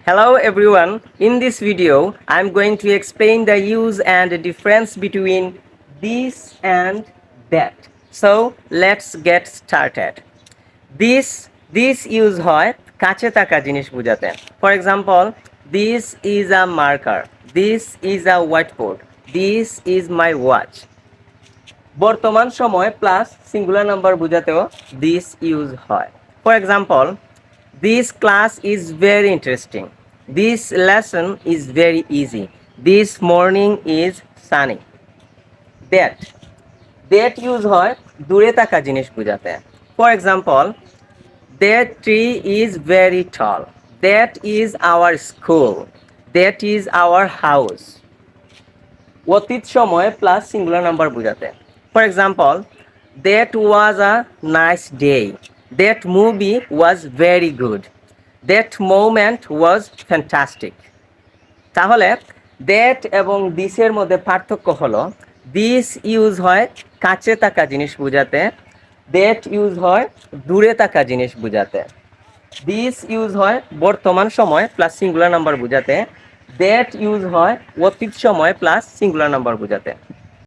Hello everyone. In this video, I'm going to explain the use and difference between this and that. So let's get started. This use হয় কাছে থাকা জিনিস বোঝাতে। For example, this is a marker. This is a whiteboard. This is my watch. বর্তমান সময় plus singular number বোঝাতেও this use হয়। For example, this class is very interesting. This lesson is very easy. This morning is sunny. That use হয় দূরে থাকা জিনিস বোঝাতে। For example, that tree is very tall. That is our school. That is our house. অতীত সময় plus singular number বোঝাতে। For example, that was a nice day. That movie was very good. That moment was fantastic. তাহলে that এবং দিসের মধ্যে পার্থক্য হলো this use হয় কাছে থাকা জিনিস বোঝাতে, দ্যাট ইউজ হয় দূরে থাকা জিনিস বোঝাতে। দিস ইউজ হয় বর্তমান সময় প্লাস সিঙ্গুলার নাম্বার বোঝাতে, দ্যাট ইউজ হয় অতীত সময় প্লাস সিঙ্গুলার নাম্বার বোঝাতে।